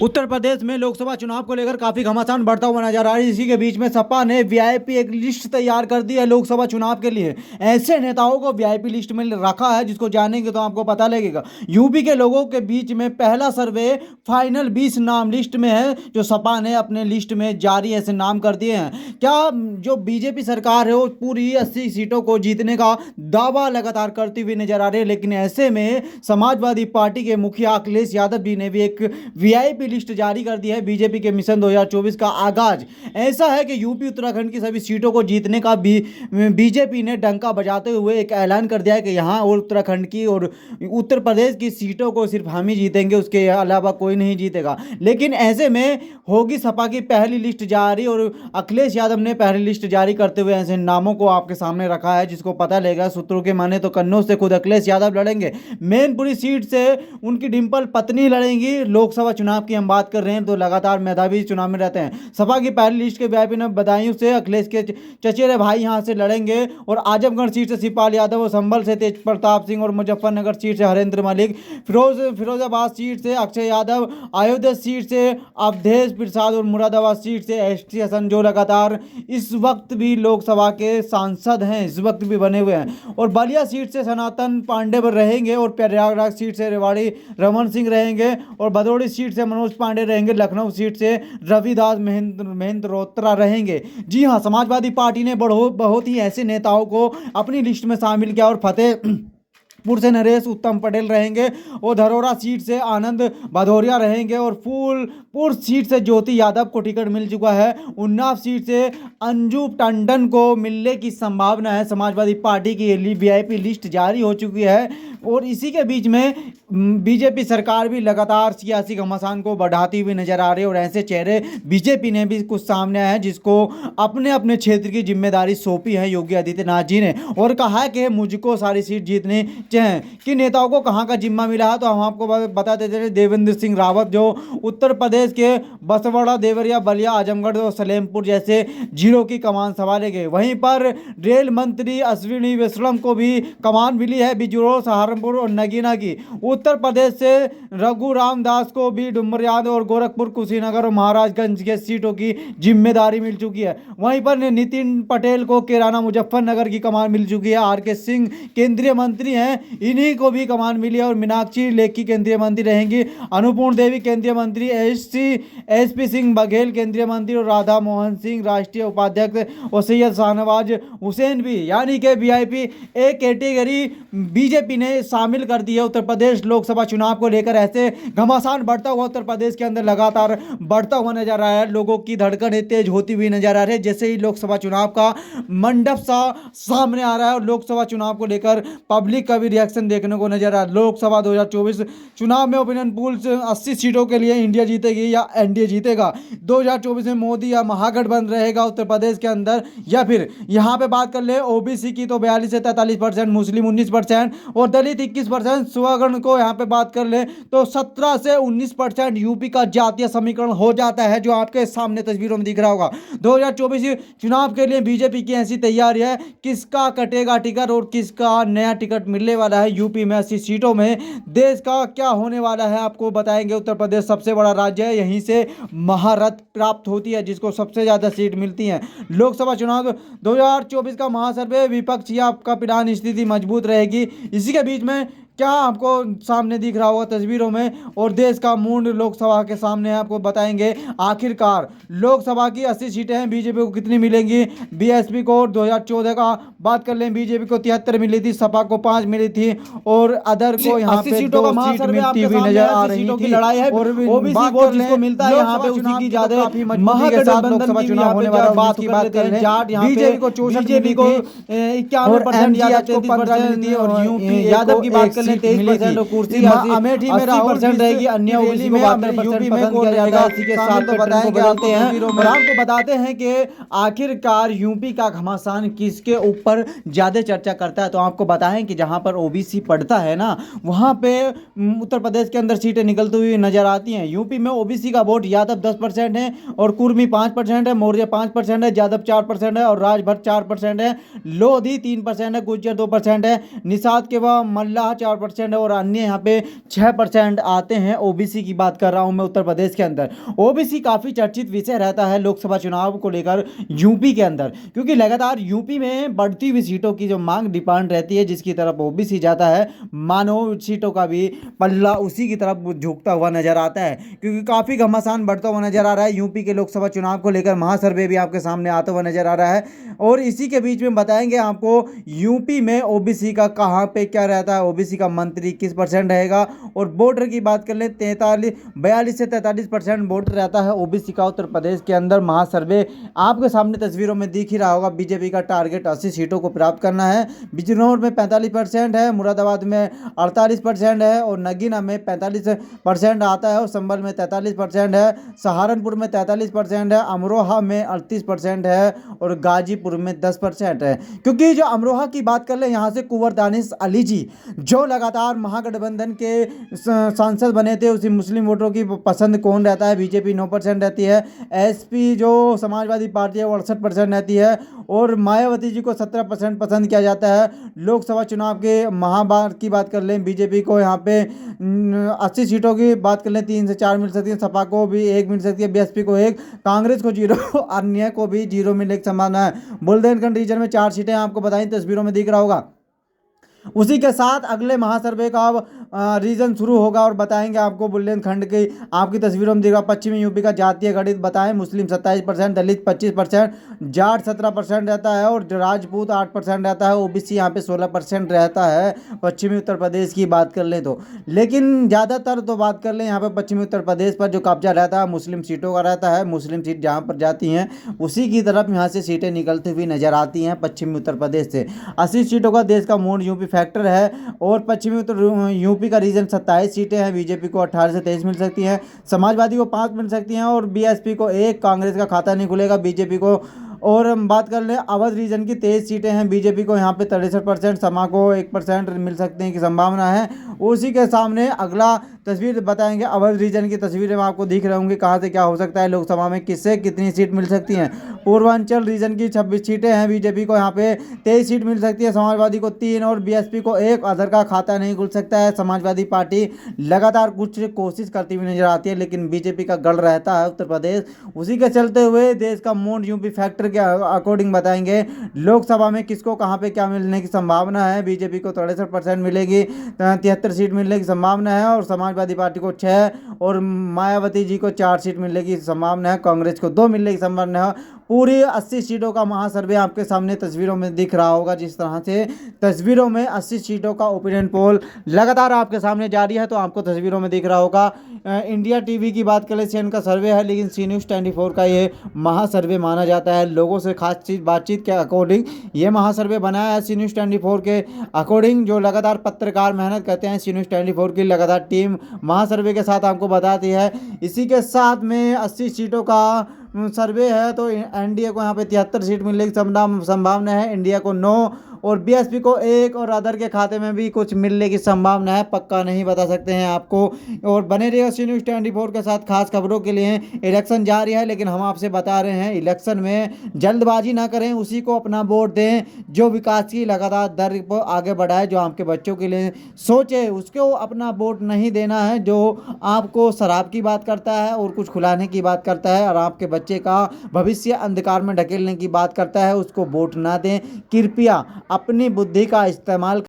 उत्तर प्रदेश में लोकसभा चुनाव को लेकर काफी घमासान बढ़ता हुआ नजर आ रहा है। इसी के बीच में सपा ने वीआईपी एक लिस्ट तैयार कर दी है लोकसभा चुनाव के लिए। ऐसे नेताओं को वीआईपी लिस्ट में रखा है जिसको जानेंगे तो आपको पता लगेगा। यूपी के लोगों के बीच में पहला सर्वे फाइनल 20 नाम लिस्ट में है जो सपा ने अपने लिस्ट में जारी ऐसे नाम कर दिए हैं। क्या जो बीजेपी सरकार है वो पूरी 80 सीटों को जीतने का दावा लगातार करती हुई नजर आ रही है, लेकिन ऐसे में समाजवादी पार्टी के मुखिया अखिलेश यादव जी ने भी एक वीआईपी लिस्ट जारी कर दी है। बीजेपी के मिशन 2024 का आगाज ऐसा है कि यूपी उत्तराखंड की सभी सीटों को जीतने का बीजेपी ने डंका बजाते हुए एक ऐलान कर दिया है कि यहाँ और उत्तराखंड की और उत्तर प्रदेश की सीटों को सिर्फ हम ही जीतेंगे, उसके अलावा कोई नहीं जीतेगा। लेकिन ऐसे में होगी सपा की पहली लिस्ट जारी और अखिलेश यादव ने पहली लिस्ट जारी करते हुए ऐसे नामों को आपके सामने रखा है जिसको पता लगेगा। सूत्रों के माने तो कन्नौज से खुद अखिलेश यादव लड़ेंगे, मैनपुरी सीट से उनकी डिंपल पत्नी लड़ेंगी। लोकसभा चुनाव की हम बात कर रहे हैं तो लगातार मेधावी चुनाव में रहते हैं। सपा की पहली लिस्ट के वीआईपी ने बदायूं से अखिलेश के चचेरे भाई यहां से लड़ेंगे और आजमगढ़ सीट से शिवपाल यादव और संभल से तेज प्रताप सिंह और मुजफ्फरनगर सीट से हरेंद्र मलिक, फिरोजाबाद सीट से अक्षय यादव, अयोध्या सीट से अवधेश प्रसाद और मुरादाबाद सीट से एसटी हसन जो लगातार इस वक्त भी लोकसभा के सांसद हैं, इस वक्त भी बने हुए हैं। और बलिया सीट से सनातन पांडे रहेंगे और प्रयागराज सीट से रेवाड़ी रमन सिंह रहेंगे और भदोड़ी सीट से मनोज पांडे रहेंगे। लखनऊ सीट से रविदास महेंद्र रोत्रा रहेंगे। जी हां, समाजवादी पार्टी ने बहुत ही ऐसे नेताओं को अपनी लिस्ट में शामिल किया और फतेहपुर से नरेश उत्तम पटेल रहेंगे और धरोरा सीट से आनंद भदौरिया रहेंगे और फूलपुर सीट से ज्योति यादव को टिकट मिल चुका है। उन्नाव सीट से अंजू टंडन को मिलने की संभावना है। समाजवादी पार्टी की वीआईपी लिस्ट जारी हो चुकी है और इसी के बीच में बीजेपी सरकार भी लगातार सियासी घमासान को बढ़ाती हुई नजर आ रही है और ऐसे चेहरे बीजेपी ने भी कुछ सामने आए हैं जिसको अपने अपने क्षेत्र की जिम्मेदारी सौंपी है योगी आदित्यनाथ जी ने और कहा है कि मुझको सारी सीट जीतनी चाहिए। कि नेताओं को कहां का जिम्मा मिला है तो हम आपको बता देते हैं। देवेंद्र सिंह रावत जो उत्तर प्रदेश के बसवाड़ा, देवरिया, बलिया, आजमगढ़ और सलेमपुर जैसे जिलों की कमान संभालेंगे। वहीं पर रेल मंत्री अश्विनी वैष्णव को भी कमान मिली है बिजनौर, सहारनपुर और नगीना की। उत्तर प्रदेश से रघुराम दास को भी डुमरियाद और गोरखपुर, कुशीनगर और महाराजगंज के सीटों की जिम्मेदारी मिल चुकी है। वहीं पर नितिन पटेल को कैराना, मुजफ्फरनगर की कमान मिल चुकी है। आर.के. सिंह केंद्रीय मंत्री हैं, इन्हीं को भी कमान मिली है और मीनाक्षी लेखी केंद्रीय मंत्री रहेंगी। अनुपूर्ण देवी केंद्रीय मंत्री, एसपी सिंह बघेल केंद्रीय मंत्री और राधा मोहन सिंह राष्ट्रीय उपाध्यक्ष और सैयद शाहनवाज हुसैन भी, यानी कि वीआईपी एक कैटेगरी बीजेपी ने शामिल कर दी है उत्तर प्रदेश लोकसभा चुनाव को लेकर। ऐसे घमासान बढ़ता हुआ उत्तर प्रदेश के अंदर लगातार बढ़ता हुआ नजर आ रहा है। लोगों की धड़कन तेज होती हुई नजर आ रही है जैसे ही लोकसभा चुनाव का मंडप सा सामने आ रहा है और लोकसभा चुनाव को लेकर पब्लिक का भी रिएक्शन देखने को नजर आ रहा है। लोकसभा 2024 चुनाव में ओपिनियन पोल्स 80 सीटों के लिए इंडिया जीतेगी या एनडीए जीतेगा। 2024 में मोदी या महागठबंधन रहेगा उत्तर प्रदेश के अंदर, या फिर यहां पे बात कर ले ओबीसी की तो 42 से 43%, मुस्लिम 19% और दलित 21%, स्वर्ण को यहाँ पे बात कर ले तो 17 से 19% यूपी का जातीय समीकरण हो जाता है जो आपके सामने तस्वीरों में दिख रहा होगा। 2024 चुनाव के लिए बीजेपी की ऐसी तैयारी है, किसका कटेगा टिकट और किसका नया टिकट मिलने वाला है यूपी में 80 सीटों में, देश का क्या होने वाला है आपको बताएंगे। उत्तर प्रदेश सबसे बड़ा राज्य है, यहीं से महारथ प्राप्त होती है जिसको सबसे ज्यादा सीट मिलती है। लोकसभा चुनाव 2024 का महासर्वे विपक्ष या आपका पिरान स्थिति मजबूत रहेगी। इसी के बीच में क्या आपको सामने दिख रहा होगा तस्वीरों में और देश का मूड लोकसभा के सामने आपको बताएंगे। आखिरकार लोकसभा की 80 सीटें हैं, बीजेपी को कितनी मिलेंगी। बीएसपी को 2014 का बात कर लें, बीजेपी को 73 मिली थी, सपा को 5 मिली थी और अदर को यहाँ पे 2 सीट मिलती हुई नजर आ रही थी। और ओबीसी वोट जिसको मिलता है यहाँ पे उसी की ज्यादा महागठबंधन की चुनाव होने वाला बात की बात कर लें। बीजेपी को 64 मिली थी, 51% या 33% मिली थी और यूपी यादव की बात 23% कुर्सी अमेठी में 80% रहेगी। अन्य ओबीसी में यूपी में कौन रहेगा इसी के साथ तो बताएंगे आते हैं और आपको बताते हैं कि आखिरकार यूपी का घमासान किसके ऊपर ज्यादा चर्चा करता है। तो आपको बताएं कि जहां पर ओबीसी पड़ता है ना वहां पे उत्तर प्रदेश के अंदर सीटें निकलती हुई नजर आती हैं। यूपी में ओबीसी का वोट यादव 10% है और कुर्मी 5% है, मौर्य 5% है, यादव 4% है और राजभर 4% है, लोधी 3% है, गुज्जर 2% है, निषाद के बाद मल्लाह 4% 16% है और अन्य यहाँ पे 6% आते हैं। ओबीसी की बात कर रहा हूँ मैं उत्तर प्रदेश के अंदर। ओबीसी काफ़ी चर्चित विषय रहता है लोकसभा चुनाव को लेकर यूपी के अंदर, क्योंकि लगातार यूपी में बढ़ती हुई सीटों की जो मांग डिमांड रहती है जिसकी तरफ ओबीसी जाता है, मानो सीटों का भी पल्ला उसी की तरफ झुकता हुआ नजर आता है, क्योंकि काफ़ी घमासान बढ़ता हुआ नजर आ रहा है। यूपी के लोकसभा चुनाव को लेकर महासर्वे भी आपके सामने आता हुआ नजर आ रहा है और इसी के बीच में बताएंगे आपको यूपी में ओबीसी का कहाँ पे क्या रहता है, ओबीसी का मंत्री किस परसेंट रहेगा। और वोटर की बात कर ले 42 से 43% वोटर रहता है ओबीसी का उत्तर प्रदेश के अंदर। महासर्वे आपके सामने तस्वीरों में दिख ही रहा होगा। बीजेपी का टारगेट 80 सीटों को प्राप्त करना है। बिजनौर में 45% है, मुरादाबाद में 48% है और नगीना में 45% आता है और संभल में 43% है, सहारनपुर में 43% है, अमरोहा में 38% है और गाजीपुर में 10% है। क्योंकि जो अमरोहा की बात कर ले, यहाँ से कुंवर दानिश अली जी जो लगातार महागठबंधन के सांसद बने थे, उसी मुस्लिम वोटरों की पसंद कौन रहता है, बीजेपी 9% रहती है, एसपी जो समाजवादी पार्टी है वो 68% रहती है और मायावती जी को 17% पसंद किया जाता है। लोकसभा चुनाव के महाबार की बात कर लें, बीजेपी को यहाँ पे 80 सीटों की बात कर लें 3 से 4 मिल सकती है, सपा को भी 1 मिल सकती है, बीएसपी को 1, कांग्रेस को 0, अन्य को भी 0 मिलने की संभावना है। बुंदेलखंड रीजन में 4 सीटें आपको बताई तस्वीरों में दिख रहा होगा। उसी के साथ अगले महासर्वे का रीजन शुरू होगा और बताएंगे आपको बुंदेलखंड की आपकी तस्वीरों में दिखा। पश्चिमी यूपी का जातीय गणित बताएं, मुस्लिम 27%, दलित 25%, जाट 17% रहता है और राजपूत 8% रहता है, ओबीसी यहाँ पे 16% रहता है पश्चिमी उत्तर प्रदेश की बात कर लें तो। लेकिन ज़्यादातर तो बात कर लें यहाँ पे पश्चिमी उत्तर प्रदेश पर जो कब्जा रहता है मुस्लिम सीटों का रहता है। मुस्लिम सीट जहाँ पर जाती हैं उसी की तरफ यहाँ से सीटें निकलती हुई नजर आती हैं पश्चिमी उत्तर प्रदेश से। 80 सीटों का देश का मूड यूपी फैक्टर है और पश्चिमी उत्तर यूपी का रीजन 27 सीटें हैं। बीजेपी को 18 से 23 मिल सकती हैं, समाजवादी को 5 मिल सकती हैं और बीएसपी को 1, कांग्रेस का खाता नहीं खुलेगा बीजेपी को। और हम बात कर लें अवध रीजन की 23 सीटें हैं, बीजेपी को यहाँ पे 63%, समा को 1% मिल सकते हैं की संभावना है। उसी के सामने अगला तस्वीर बताएंगे, अवध रीजन की तस्वीरें में आपको दिख रहे होंगे कहाँ से क्या हो सकता है, लोकसभा में किससे कितनी सीट मिल सकती हैं। पूर्वांचल रीजन की 26 सीटें हैं, बीजेपी को यहाँ पे 23 सीट मिल सकती है, समाजवादी को 3 और बीएसपी को 1, अदर का खाता नहीं खुल सकता है। समाजवादी पार्टी लगातार कुछ कोशिश करती हुई नजर आती है लेकिन बीजेपी का गढ़ रहता है उत्तर प्रदेश। उसी के चलते हुए देश का मूड यूपी फैक्टर के अकॉर्डिंग बताएंगे लोकसभा में किसको कहां पे क्या मिलने की संभावना है। बीजेपी को 63% मिलेगी, 73 सीट मिलने की संभावना है और समाजवादी पार्टी को 6 और मायावती जी को 4 सीट मिलने की संभावना है, कांग्रेस को 2 मिलने की संभावना है। पूरी 80 सीटों का महासर्वे आपके सामने तस्वीरों में दिख रहा होगा। जिस तरह से तस्वीरों में 80 सीटों का ओपिनियन पोल लगातार आपके सामने जारी है तो आपको तस्वीरों में दिख रहा होगा। इंडिया टीवी की बात करें सीएन का सर्वे है लेकिन सी न्यूज़ 24 का ये महासर्वे माना जाता है। लोगों से खास चीज़ बातचीत के अकॉर्डिंग ये महासर्वे बनाया है सी न्यूज़ 24 के अकॉर्डिंग। जो लगातार पत्रकार मेहनत करते हैं सी न्यूज़ 24 की लगातार टीम महासर्वे के साथ आपको बताती है। इसी के साथ में 80 सीटों का सर्वे है तो एनडीए को यहाँ पे 73 सीट मिलने की संभावना है, इंडिया को 9 और बीएसपी को 1 और अदर के खाते में भी कुछ मिलने की संभावना है, पक्का नहीं बता सकते हैं आपको। और बने रहिए सी न्यूज़ 24 के साथ खास खबरों के लिए। इलेक्शन जारी है लेकिन हम आपसे बता रहे हैं इलेक्शन में जल्दबाजी ना करें, उसी को अपना वोट दें जो विकास की लगातार दर को आगे बढ़ाए, जो आपके बच्चों के लिए सोचे, उसको अपना वोट नहीं देना है जो आपको शराब की बात करता है और कुछ खिलाने की बात करता है और आपके बच्चे का भविष्य अंधकार में ढकेलने की बात करता है, उसको वोट ना दें। कृपया अपनी बुद्धि का इस्तेमाल